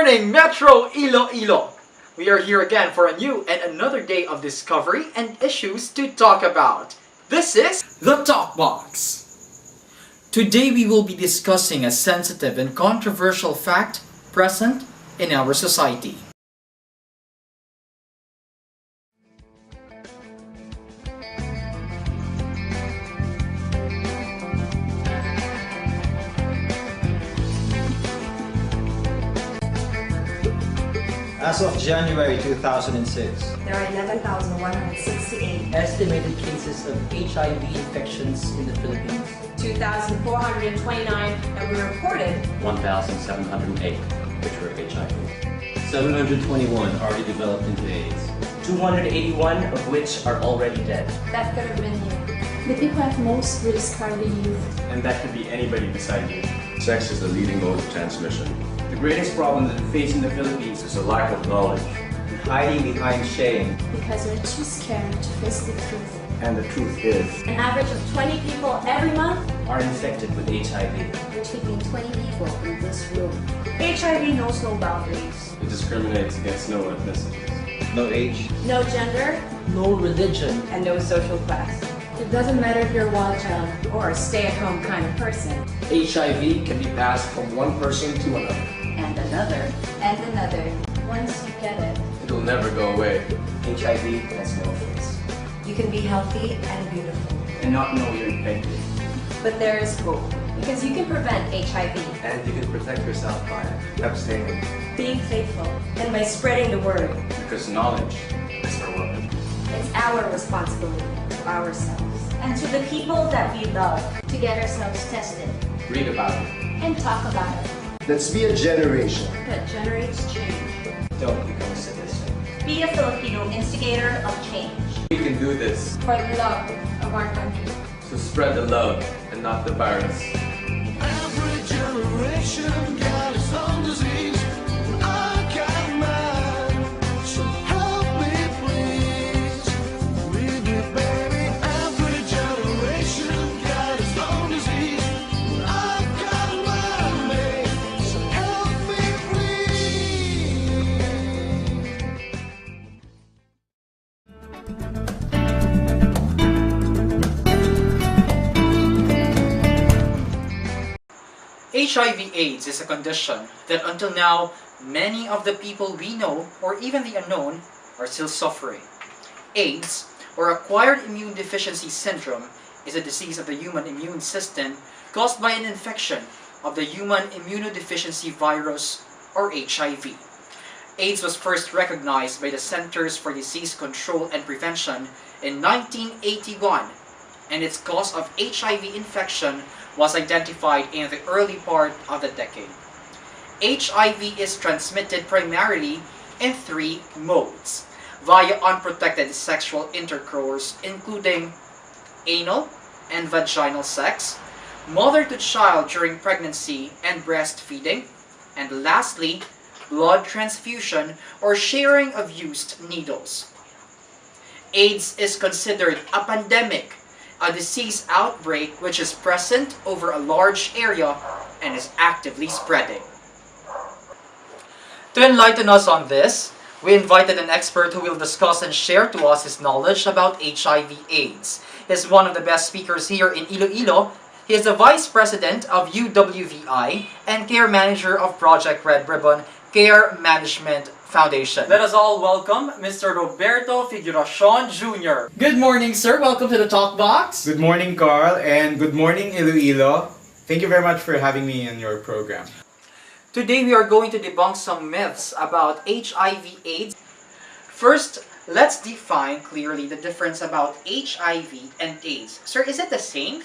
morning, Metro Iloilo! We are here again for a new and another day of discovery and issues to talk about. This is the Talk Box. Today we will be discussing a sensitive and controversial fact present in our society. As of January 2006, there are 11,168. Estimated cases of HIV infections in the Philippines. 2,429 that were reported. 1,708 which were HIV. 721 already developed into AIDS. 281 of which are already dead. That could have been you. The people at most risk are the youth. And that could be anybody beside you. Sex is the leading mode of transmission. The greatest problem that we face in the Philippines is a lack of knowledge. and hiding behind shame. Because we're too scared to face the truth. And the truth is, An average of 20 people every month are infected with HIV. Between 20 people in this room. HIV knows no boundaries, it discriminates against no ethnicities. No age. no gender, No religion. and no social class. It doesn't matter if you're a wild child. Or a stay-at-home kind of person. HIV can be passed from one person to another. And another. And another. Once you get it. It'll never go away. HIV has no face. You can be healthy and beautiful. And not know you're infected. But there is hope. Because you can prevent HIV. And you can protect yourself by abstaining. Being faithful. And by spreading the word. Because knowledge is our weapon. It's our responsibility to ourselves. And to the people that we love. To get ourselves tested. Read about it. And talk about it. Let's be a generation That generates change. Don't become a citizen. Be a Filipino instigator of change. We can do this. For the love of our country. So spread the love and not the virus. Every generation got its own disease. I got mine. So help me please. Read me, baby. Every generation got its own disease. I got mine, babe. So help me please. HIV/AIDS is a condition that until now, many of the people we know, or even the unknown, are still suffering. AIDS, or acquired immune deficiency syndrome, is a disease of the human immune system caused by an infection of the human immunodeficiency virus, or HIV. AIDS was first recognized by the Centers for Disease Control and Prevention in 1981, and its cause of HIV infection was identified in the early part of the decade. HIV is transmitted primarily in three modes: via unprotected sexual intercourse, including anal and vaginal sex, mother to child during pregnancy and breastfeeding, and lastly, blood transfusion or sharing of used needles. AIDS is considered a pandemic, a disease outbreak which is present over a large area and is actively spreading. To enlighten us on this, we invited an expert who will discuss and share to us his knowledge about HIV/AIDS. He is one of the best speakers here in Iloilo. He is the Vice President of UWVI and Care Manager of Project Red Ribbon Care Management Foundation. Let us all welcome Mr. Roberto Figuracion Jr. Good morning, sir. Welcome to the Talk Box. Good morning, Carl, and good morning, Iloilo. Thank you very much for having me on your program. Today we are going to debunk some myths about HIV/AIDS. First, let's define clearly the difference about HIV and AIDS. Sir, is it the same?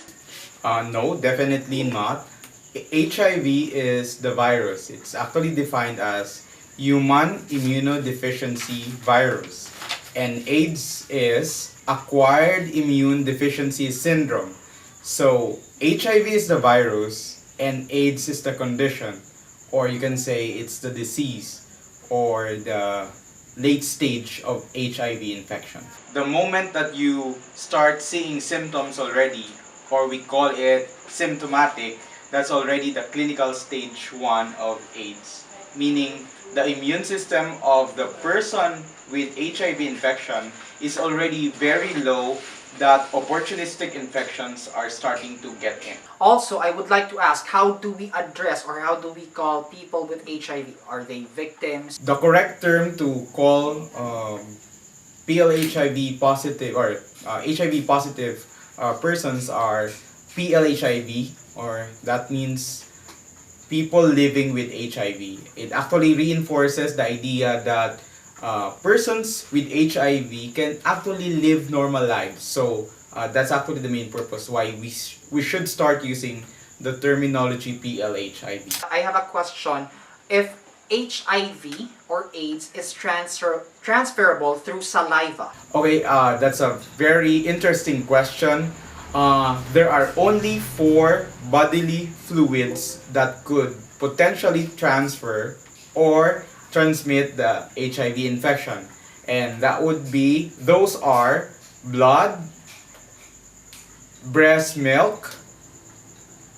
No, definitely not. HIV is the virus. It's actually defined as human immunodeficiency virus. And AIDS is acquired immune deficiency syndrome. So HIV is the virus and AIDS is the condition, or you can say it's the disease or the late stage of HIV infection. The moment that you start seeing symptoms already, or we call it symptomatic, that's already the clinical stage 1 of AIDS. Meaning the immune system of the person with HIV infection is already very low, that opportunistic infections are starting to get in. Also, I would like to ask, how do we address or how do we call people with HIV? Are they victims? The correct term to call PLHIV positive or HIV positive persons are PLHIV, or that means people living with HIV. It actually reinforces the idea that persons with HIV can actually live normal lives. So that's actually the main purpose why we should start using the terminology PLHIV. I have a question. If HIV or AIDS is transferable through saliva. Okay, that's a very interesting question. There are only 4 bodily fluids that could potentially transfer or transmit the HIV infection. And that would be, those are blood, breast milk,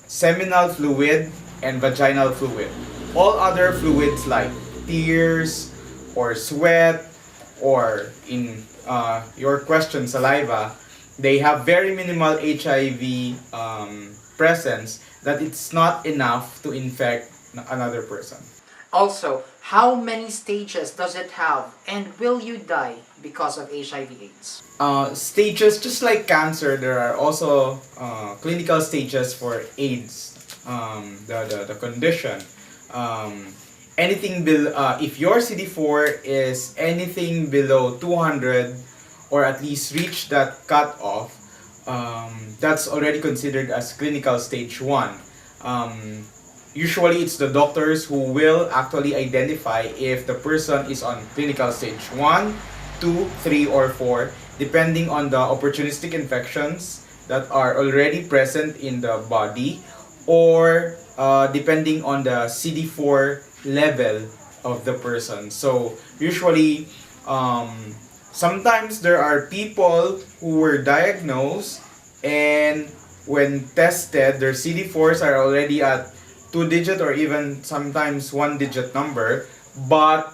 seminal fluid, and vaginal fluid. All other fluids like tears or sweat or in your question saliva, they have very minimal HIV presence that it's not enough to infect another person. Also, how many stages does it have, and will you die because of HIV/AIDS? Stages, just like cancer, there are also clinical stages for AIDS, the condition. If your CD4 is anything below 200 or at least reach that cutoff, that's already considered as clinical stage 1. Usually it's the doctors who will actually identify if the person is on clinical stage 1, 2, 3, or 4, depending on the opportunistic infections that are already present in the body, or depending on the CD4 level of the person. So usually, sometimes there are people who were diagnosed and when tested, their CD4s are already at 2-digit or even sometimes 1-digit number, but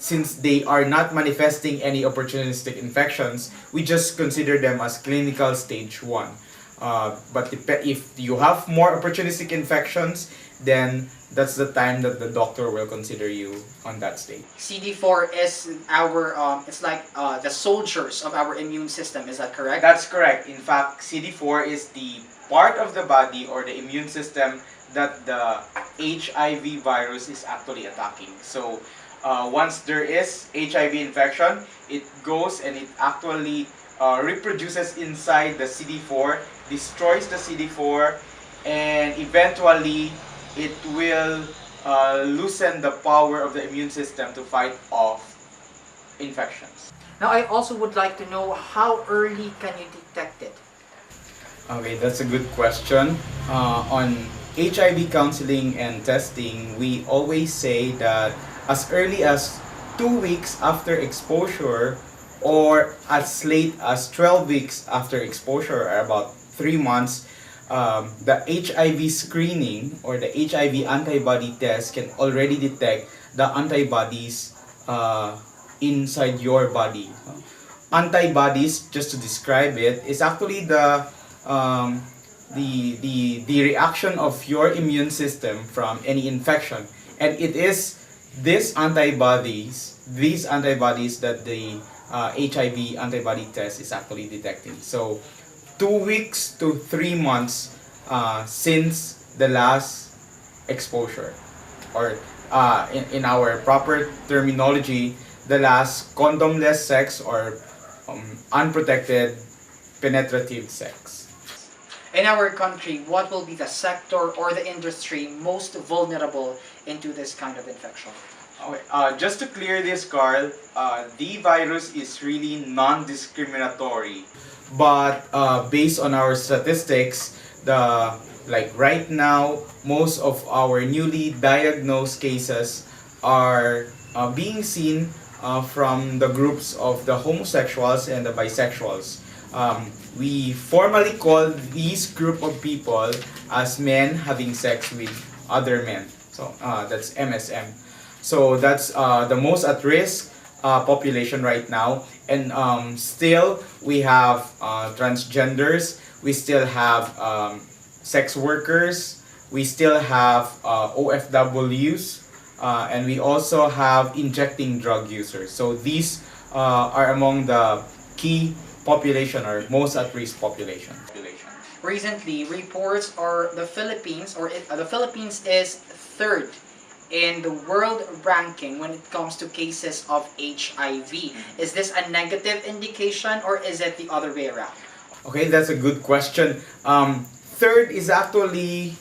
since they are not manifesting any opportunistic infections, we just consider them as clinical stage 1. But if you have more opportunistic infections, then that's the time that the doctor will consider you on that stage. CD4 is our, it's like the soldiers of our immune system, is that correct? That's correct. In fact, CD4 is the part of the body or the immune system that the HIV virus is actually attacking. So once there is HIV infection, it goes and it actually reproduces inside the CD4, destroys the CD4, and eventually it will loosen the power of the immune system to fight off infections. Now I also would like to know, how early can you detect it? Okay, that's a good question. On HIV counseling and testing, we always say that as early as 2 weeks after exposure or as late as 12 weeks after exposure, or about 3 months, the HIV screening or the HIV antibody test can already detect the antibodies inside your body. Antibodies, just to describe it, is actually the reaction of your immune system from any infection, and it is these antibodies that the HIV antibody test is actually detecting. So 2 weeks to 3 months since the last exposure, or in our proper terminology, the last condomless sex or unprotected penetrative sex. In our country, what will be the sector or the industry most vulnerable into this kind of infection? Okay, just to clear this, Carl, the virus is really non-discriminatory. But based on our statistics, right now, most of our newly diagnosed cases are being seen from the groups of the homosexuals and the bisexuals. We formally call these group of people as men having sex with other men. So that's MSM. So that's the most at risk population right now. And still, we have transgenders, we still have sex workers, we still have OFWs, and we also have injecting drug users. So these are among the key population or most at risk population. Recently, reports are the Philippines is third in the world ranking when it comes to cases of HIV. Is this a negative indication or is it the other way around? Okay, that's a good question. Third is actually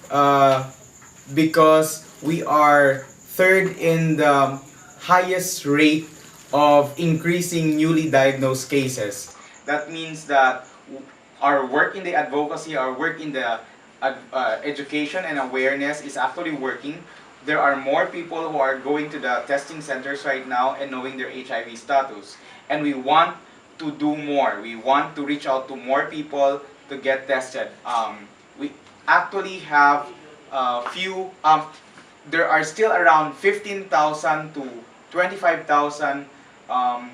because we are third in the highest rate of increasing newly diagnosed cases. That means that our work in the advocacy, our work in the education and awareness is actually working. There are more people who are going to the testing centers right now and knowing their HIV status. And we want to do more. We want to reach out to more people to get tested. We actually have there are still around 15,000 to 25,000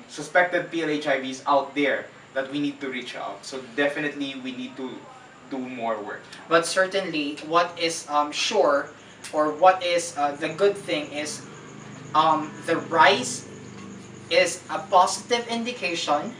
suspected PLHIVs out there that we need to reach out. So definitely we need to do more work. But certainly, what is sure, or what is the good thing is the rise is a positive indication.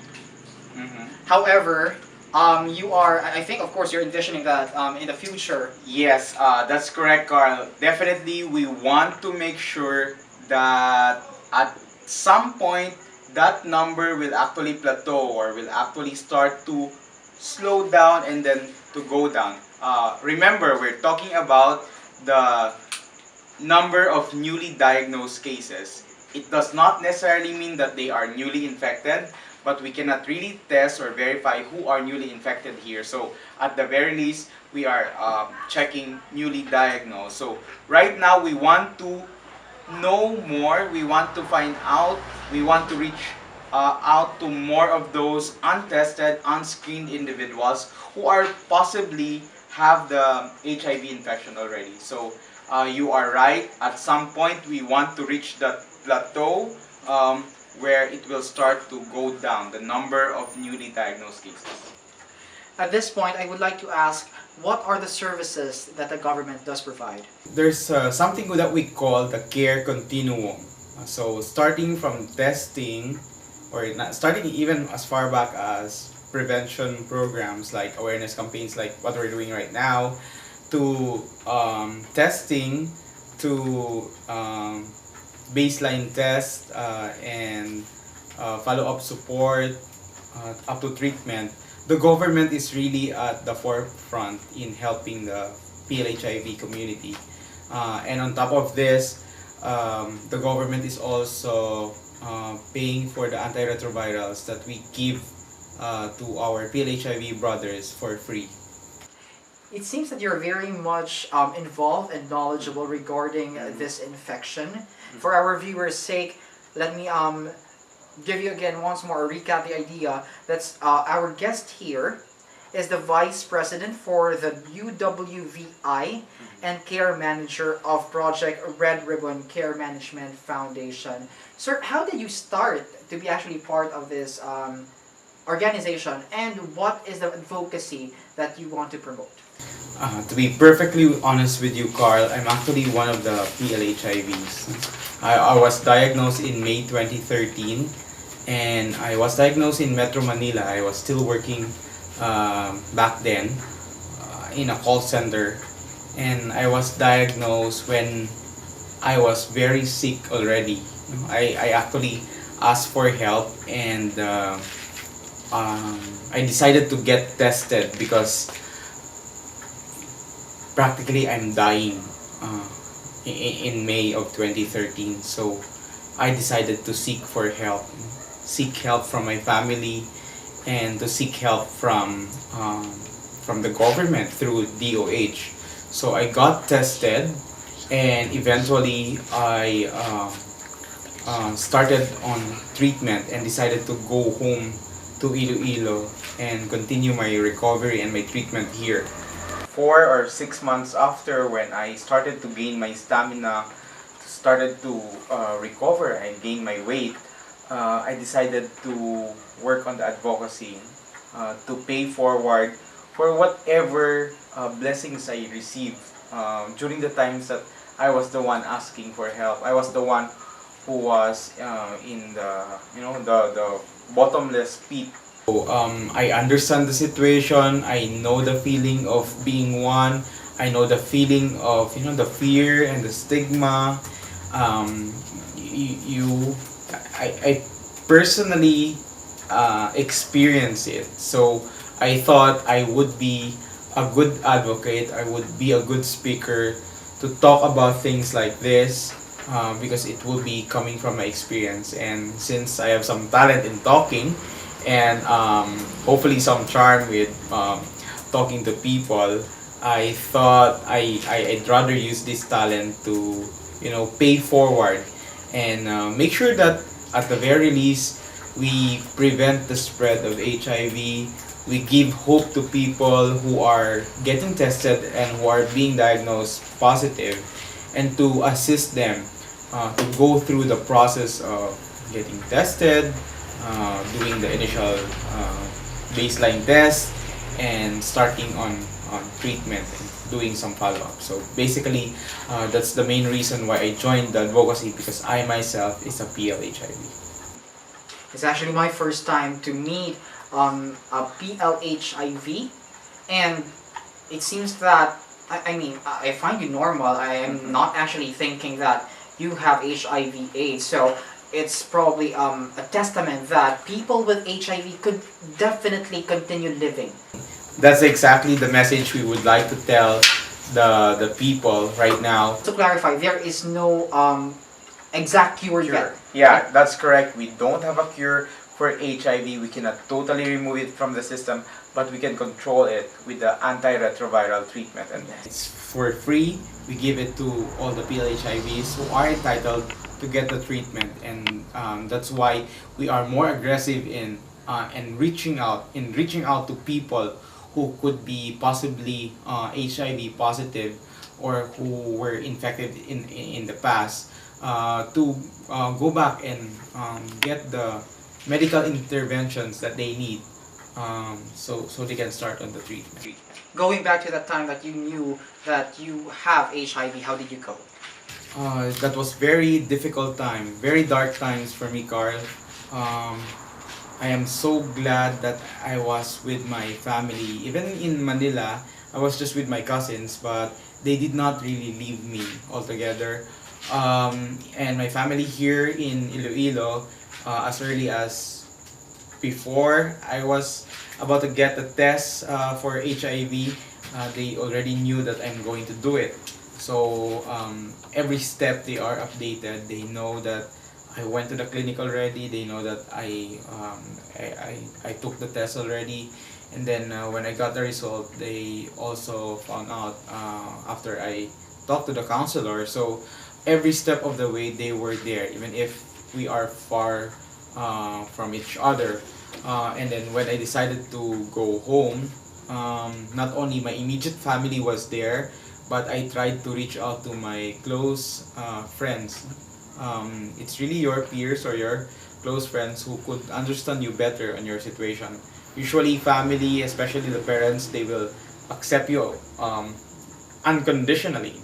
However, I think of course you're envisioning that in the future. Yes, that's correct, Carl. Definitely, we want to make sure that at some point that number will actually plateau or will actually start to slow down and then to go down. Remember, we're talking about the number of newly diagnosed cases. It does not necessarily mean that they are newly infected, but we cannot really test or verify who are newly infected here. So at the very least, we are checking newly diagnosed. So right now, we want to know more, we want to find out, we want to reach out to more of those untested, unscreened individuals who are possibly have the HIV infection already. So you are right, at some point we want to reach that plateau where it will start to go down, the number of newly diagnosed cases. At this point, I would like to ask, what are the services that the government does provide? There's something that we call the care continuum. So starting from testing, or not, starting even as far back as prevention programs like awareness campaigns like what we're doing right now, to testing, to baseline test and follow-up support, up to treatment. The government is really at the forefront in helping the PLHIV community. And on top of this, the government is also paying for the antiretrovirals that we give to our PLHIV brothers for free. It seems that you're very much involved and knowledgeable regarding this infection. For our viewers' sake, let me give you again once more, recap the idea. That's our guest here is the Vice President for the UWVI and Care Manager of Project Red Ribbon Care Management Foundation. Sir, how did you start to be actually part of this organization, and what is the advocacy that you want to promote? To be perfectly honest with you, Carl, I'm actually one of the PLHIVs. I was diagnosed in May 2013, and I was diagnosed in Metro Manila. I was still working back then in a call center, and I was diagnosed when I was very sick already. I actually asked for help, and I decided to get tested because practically I'm dying in May of 2013. So I decided to seek help from my family, and to seek help from the government through DOH. So I got tested, and eventually I started on treatment and decided to go home to Iloilo and continue my recovery and my treatment here. 4 or 6 months after, when I started to gain my stamina to started to recover and gain my weight, I decided to work on the advocacy to pay forward for whatever blessings I received during the times that I was the one asking for help. I was the one who was in the the bottomless pit. So, I understand the situation. I know the feeling of being one. I know the feeling of the fear and the stigma. I personally experience it. So I thought I would be a good advocate. I would be a good speaker to talk about things like this because it will be coming from my experience. And since I have some talent in talking and hopefully some charm with talking to people, I thought I'd rather use this talent to pay forward and make sure that at the very least we prevent the spread of HIV. We give hope to people who are getting tested and who are being diagnosed positive, and to assist them to go through the process of getting tested, doing the initial baseline test, and starting on treatment and doing some follow-up. So basically, that's the main reason why I joined the advocacy, because I myself is a PL-HIV. It's actually my first time to meet a PL-HIV, and it seems that, I mean, I find you normal. I am not actually thinking that you have HIV/AIDS, so it's probably a testament that people with HIV could definitely continue living. That's exactly the message we would like to tell the people right now. To clarify, there is no exact cure yet. Yeah, that's correct. We don't have a cure for HIV. We cannot totally remove it from the system, but we can control it with the antiretroviral treatment. And it's for free. We give it to all the PL-HIVs who are entitled to get the treatment, and that's why we are more aggressive in reaching out to people who could be possibly HIV positive or who were infected in the past, to go back and get the medical interventions that they need, so they can start on the treatment. Going back to that time that you knew that you have HIV, how did you cope? That was very difficult time, very dark times for me, Carl. I am so glad that I was with my family. Even in Manila, I was just with my cousins, but they did not really leave me altogether. And my family here in Iloilo, as early as before I was about to get the test for HIV, they already knew that I'm going to do it. So every step they are updated. They know that I went to the clinic already. They know that I took the test already. And then when I got the result, they also found out after I talked to the counselor. So every step of the way they were there, even if we are far from each other. And then when I decided to go home, not only my immediate family was there, but I tried to reach out to my close friends. It's really your peers or your close friends who could understand you better on your situation. Usually family, especially the parents, they will accept you unconditionally,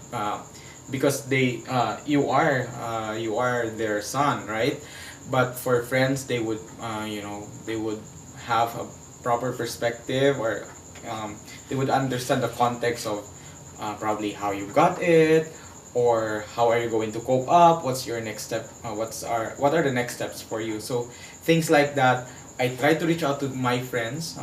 because you are their son, right? But for friends, they would they would have a proper perspective, or they would understand the context of probably how you got it, or how are you going to cope up, what's your next step, what are the next steps for you. So things like that, I try to reach out to my friends,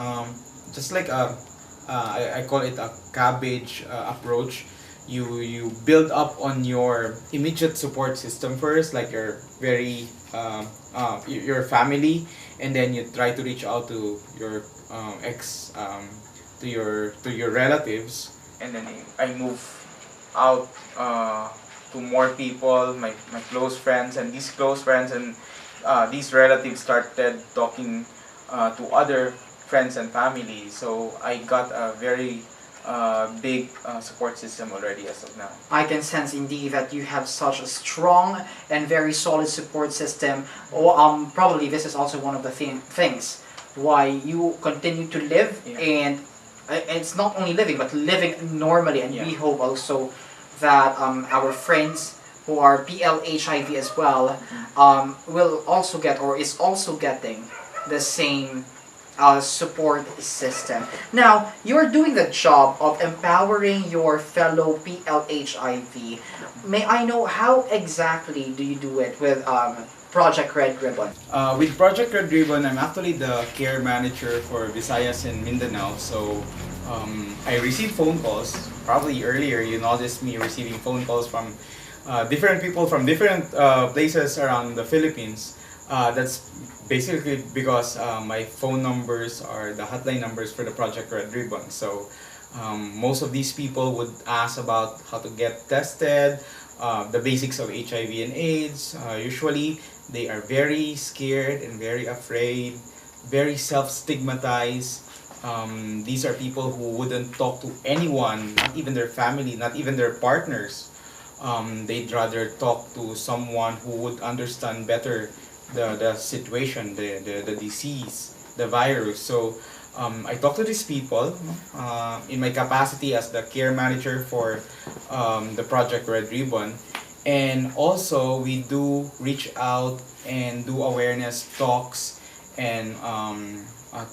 just like I call it a cabbage approach. You build up on your immediate support system first, like your your family, and then you try to reach out to your to your relatives, and then I move out to more people, my close friends, and these close friends and these relatives started talking to other friends and family. So I got a very big support system already as of now. I can sense indeed that you have such a strong and very solid support system. Probably this is also one of the things why you continue to live, and it's not only living but living normally. And we hope also that our friends who are PL-HIV as well will also get or is also getting the same support system. Now, you're doing the job of empowering your fellow PL-HIV. May I know how exactly do you do it with Project Red Ribbon? With Project Red Ribbon, I'm actually the care manager for Visayas and Mindanao. So I receive phone calls. Probably earlier you noticed me receiving phone calls from different people from different places around the Philippines. That's basically because my phone numbers are the hotline numbers for the Project Red Ribbon. So most of these people would ask about how to get tested, the basics of HIV and AIDS. Usually they are very scared and very afraid, very self-stigmatized. These are people who wouldn't talk to anyone, not even their family, not even their partners. They'd rather talk to someone who would understand better the situation, the disease, the virus. So I talk to these people in my capacity as the care manager for the Project Red Ribbon. And also we do reach out and do awareness talks and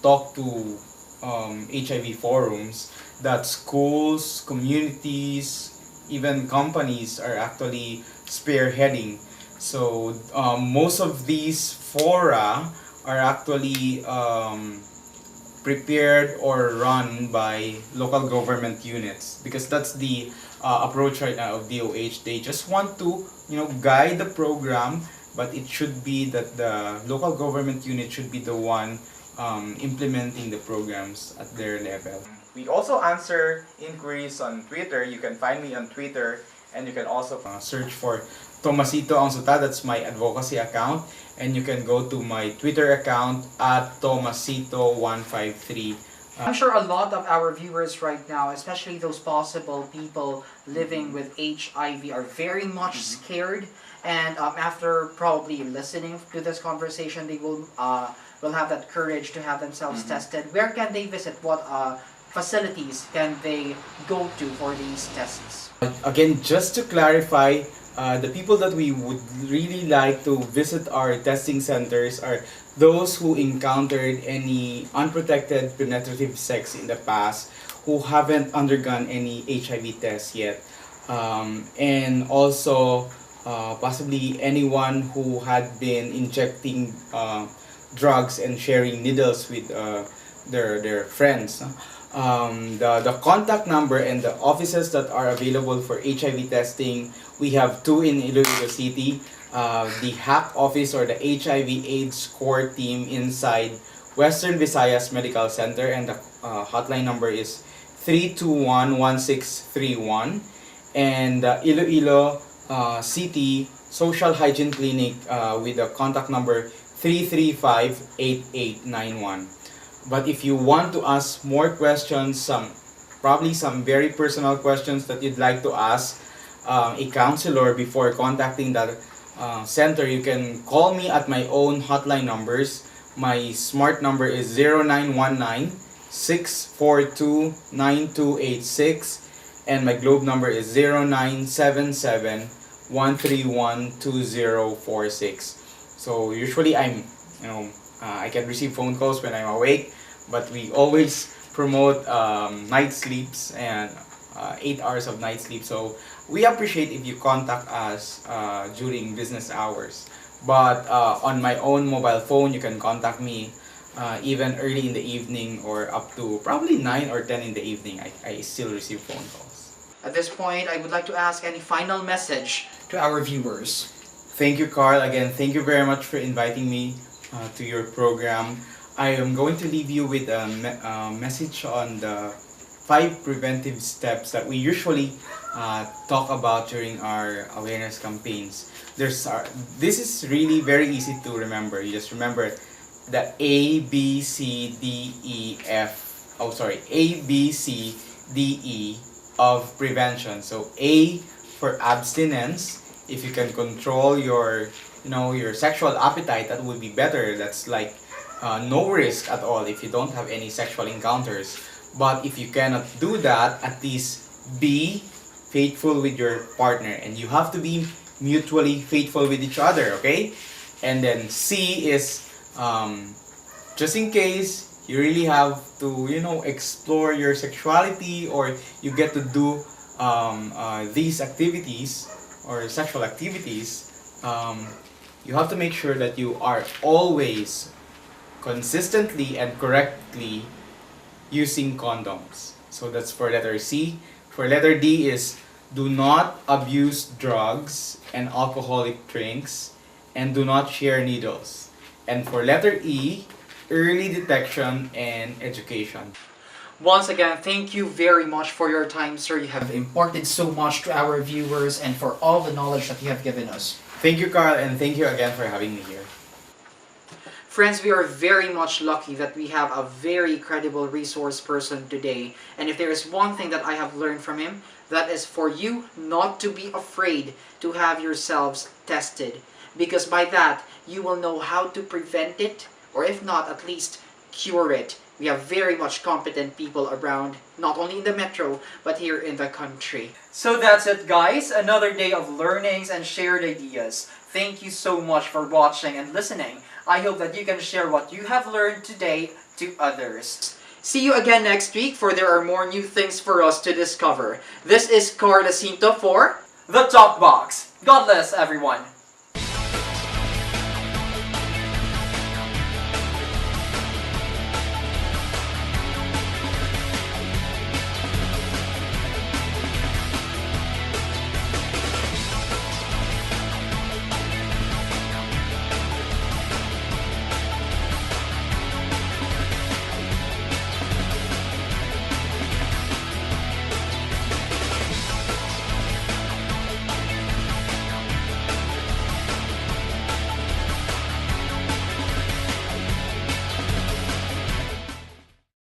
talk to HIV forums that schools, communities, even companies are actually spearheading. So most of these fora are actually prepared or run by local government units, because that's the approach right now of DOH. They just want to guide the program, but it should be that the local government unit should be the one implementing the programs at their level. We also answer inquiries on Twitter. You can find me on Twitter, and you can also search for Tomasito Angsuta. That's my advocacy account, and you can go to my Twitter account at Tomasito153. I'm sure a lot of our viewers right now, especially those possible people living with HIV, are very much scared. And after probably listening to this conversation, they will have that courage to have themselves tested. Where can they visit? What facilities can they go to for these tests? Again, just to clarify, the people that we would really like to visit our testing centers are those who encountered any unprotected penetrative sex in the past, who haven't undergone any HIV tests yet, and also possibly anyone who had been injecting drugs and sharing needles with their friends. The contact number and the offices that are available for HIV testing, we have two in Iloilo City. The HAC office, or the HIV/AIDS core team, inside Western Visayas Medical Center, and the hotline number is 321-1631. And Iloilo City Social Hygiene Clinic with the contact number 335-8891. But if you want to ask more questions, probably some very personal questions that you'd like to ask a counselor before contacting the center, you can call me at my own hotline numbers. My smart number is 0919-642-9286, and my globe number is 0977-131-2046. So usually I can receive phone calls when I'm awake, but we always promote night sleeps and 8 hours of night sleep. So we appreciate if you contact us during business hours. But on my own mobile phone, you can contact me even early in the evening, or up to probably 9 or 10 in the evening. I still receive phone calls. At this point, I would like to ask any final message to our viewers. Thank you, Carl. Again, thank you very much for inviting me to your program. I am going to leave you with a message on the 5 preventive steps that we usually talk about during our awareness campaigns. This is really very easy to remember. You just remember the A, B, C, D, E, F. A, B, C, DE of prevention. So A for abstinence. If you can control your your sexual appetite, that would be better. That's like no risk at all if you don't have any sexual encounters. But if you cannot do that, at least be faithful with your partner, and you have to be mutually faithful with each other, okay? And then C is just in case you really have to explore your sexuality, or you get to do these activities or sexual activities, you have to make sure that you are always consistently and correctly using condoms. So that's for letter C. For letter D is do not abuse drugs and alcoholic drinks, and do not share needles. And for letter E, early detection and education. Once again, thank you very much for your time, sir. You have imparted so much to our viewers and for all the knowledge that you have given us. Thank you, Carl, and thank you again for having me here. Friends, we are very much lucky that we have a very credible resource person today. And if there is one thing that I have learned from him, that is for you not to be afraid to have yourselves tested. Because by that, you will know how to prevent it, or if not, at least cure it. We have very much competent people around, not only in the metro, but here in the country. So that's it, guys. Another day of learnings and shared ideas. Thank you so much for watching and listening. I hope that you can share what you have learned today to others. See you again next week, for there are more new things for us to discover. This is Carl Jacinto for The Talk Box. God bless everyone.